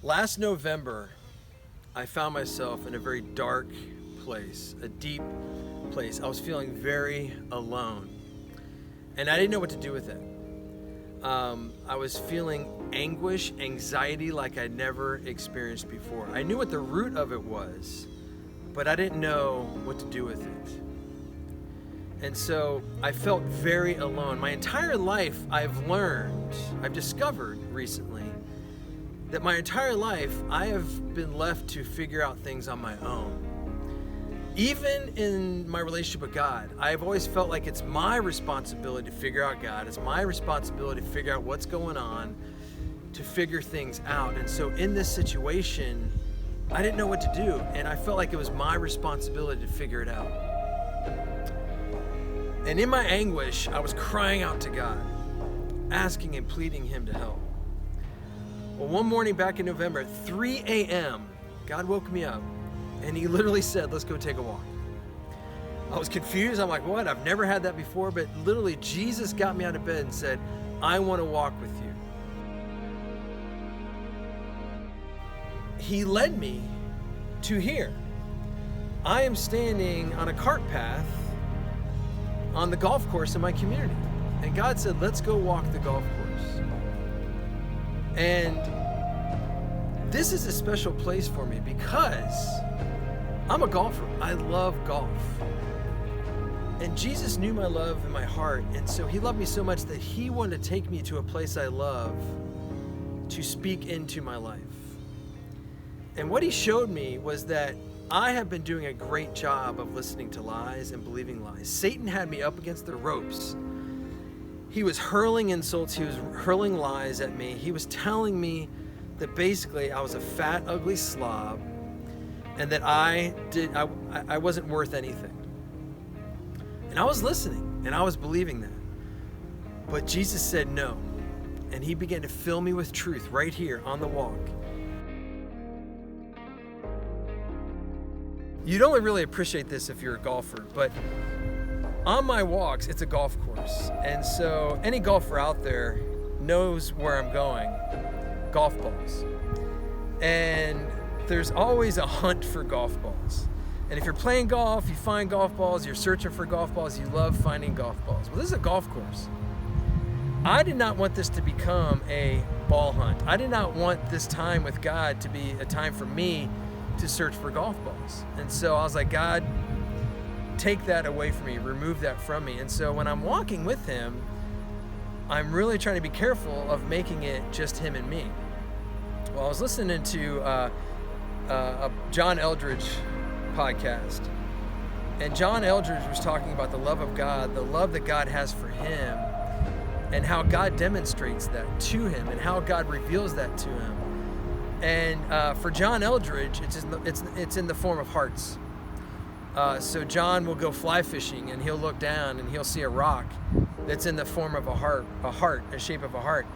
Last November, I found myself in a very dark place, a deep place. I was feeling very alone, and I didn't know what to do with it. I was feeling anguish, anxiety like I'd never experienced before. I knew what the root of it was, but I didn't know what to do with it. And so I felt very alone. My entire life, I've discovered recently that my entire life, I have been left to figure out things on my own. Even in my relationship with God, I've always felt like it's my responsibility to figure out God. It's my responsibility to figure out what's going on, to figure things out. And so in this situation, I didn't know what to do. And I felt like it was my responsibility to figure it out. And in my anguish, I was crying out to God, asking and pleading Him to help. Well, one morning back in November at 3 a.m., God woke me up and He literally said, let's go take a walk. I was confused. I'm like, what? I've never had that before. But literally, Jesus got me out of bed and said, I want to walk with you. He led me to here. I am standing on a cart path on the golf course in my community. And God said, let's go walk the golf course. And this is a special place for me because I'm a golfer. I love golf. And Jesus knew my love in my heart. And so He loved me so much that He wanted to take me to a place I love to speak into my life. And what He showed me was that I have been doing a great job of listening to lies and believing lies. Satan had me up against the ropes. He was hurling insults. He was hurling lies at me. He was telling me that basically I was a fat, ugly slob and that I wasn't worth anything. And I was listening and I was believing that. But Jesus said no. And He began to fill me with truth right here on the walk. You'd only really appreciate this if you're a golfer, but on my walks, it's a golf course. And so any golfer out there knows where I'm going, golf balls. And there's always a hunt for golf balls. And if you're playing golf, you find golf balls, you're searching for golf balls, you love finding golf balls. Well, this is a golf course. I did not want this to become a ball hunt. I did not want this time with God to be a time for me to search for golf balls. And so I was like, God, take that away from me, remove that from me. And so when I'm walking with Him, I'm really trying to be careful of making it just Him and me. Well, I was listening to a John Eldredge podcast, and John Eldredge was talking about the love of God, the love that God has for him, and how God demonstrates that to him, and how God reveals that to him. And for John Eldredge, it's in the form of hearts. So John will go fly fishing, and he'll look down, and he'll see a rock that's in the form of a heart, a shape of a heart.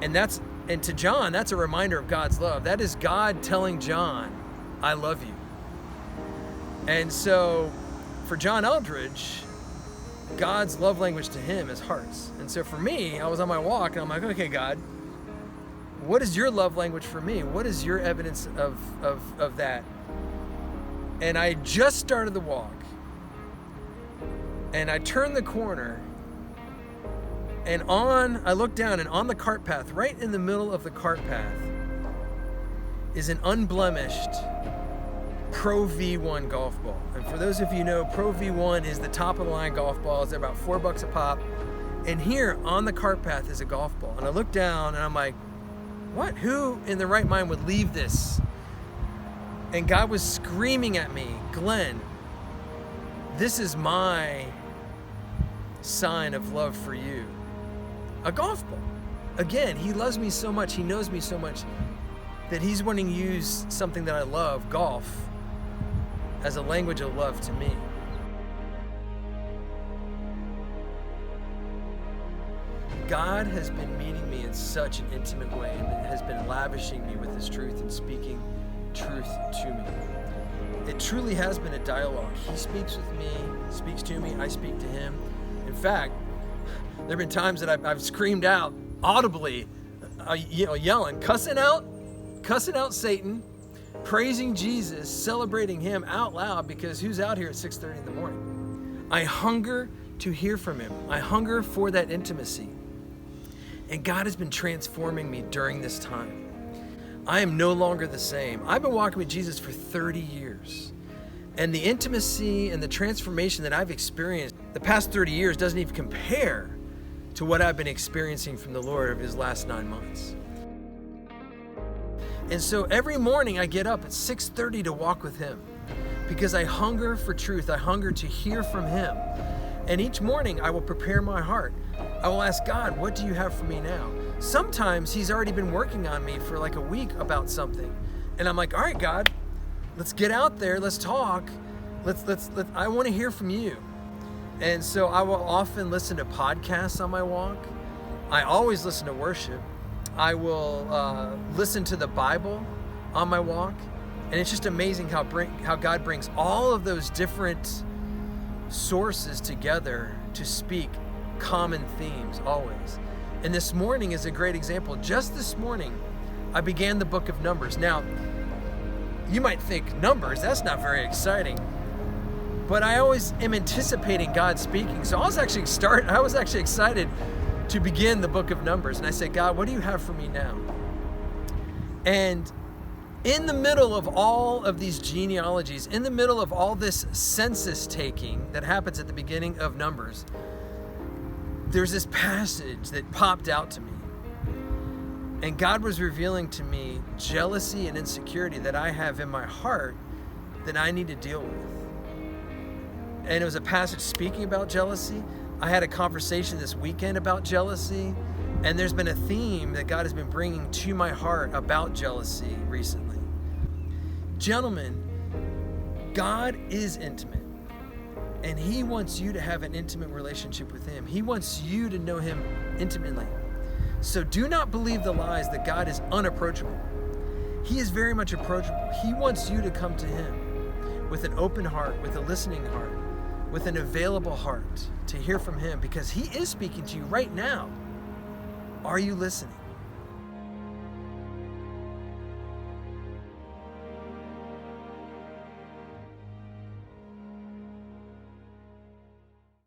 And to John, that's a reminder of God's love. That is God telling John, I love you. And so for John Eldredge, God's love language to him is hearts. And so for me, I was on my walk, and I'm like, okay, God, what is your love language for me? What is your evidence of that? And I just started the walk, and I turned the corner, and I looked down, and on the cart path, right in the middle of the cart path, is an unblemished Pro V1 golf ball. And for those of you who know, Pro V1 is the top of the line golf balls. They're about $4 a pop. And here on the cart path is a golf ball. And I look down, and I'm like, what? Who in their right mind would leave this? And God was screaming at me, Glenn, this is my sign of love for you. A golf ball. Again, He loves me so much, He knows me so much, that He's wanting to use something that I love, golf, as a language of love to me. God has been meeting me in such an intimate way, and has been lavishing me with His truth and speaking truth to me. It truly has been a dialogue. He speaks with me, speaks to me, I speak to Him. In fact, there have been times that I've screamed out audibly, yelling, cussing out cussing out Satan, praising Jesus, celebrating him out loud, because who's out here at 6:30 in the morning? I hunger to hear from him. I hunger for that intimacy. And God has been transforming me during this time. I am no longer the same. I've been walking with Jesus for 30 years. And the intimacy and the transformation that I've experienced the past 30 years doesn't even compare to what I've been experiencing from the Lord over his last 9 months. And so every morning I get up at 6:30 to walk with him, because I hunger for truth. I hunger to hear from him. And each morning I will prepare my heart. I will ask God, what do you have for me now? Sometimes he's already been working on me for like a week about something. And I'm like, all right, God, let's get out there. Let's talk. I want to hear from you. And so I will often listen to podcasts on my walk. I always listen to worship. I will listen to the Bible on my walk. And it's just amazing how God brings all of those different sources together to speak common themes always. And this morning is a great example. Just this morning, I began the book of Numbers. Now, you might think, Numbers, that's not very exciting. But I always am anticipating God speaking. So I was actually excited to begin the book of Numbers. And I said, God, what do you have for me now? And in the middle of all of these genealogies, in the middle of all this census taking that happens at the beginning of Numbers, there's this passage that popped out to me. And God was revealing to me jealousy and insecurity that I have in my heart that I need to deal with. And it was a passage speaking about jealousy. I had a conversation this weekend about jealousy. And there's been a theme that God has been bringing to my heart about jealousy recently. Gentlemen, God is intimate. And he wants you to have an intimate relationship with him. He wants you to know him intimately. So do not believe the lies that God is unapproachable. He is very much approachable. He wants you to come to him with an open heart, with a listening heart, with an available heart to hear from him, because he is speaking to you right now. Are you listening?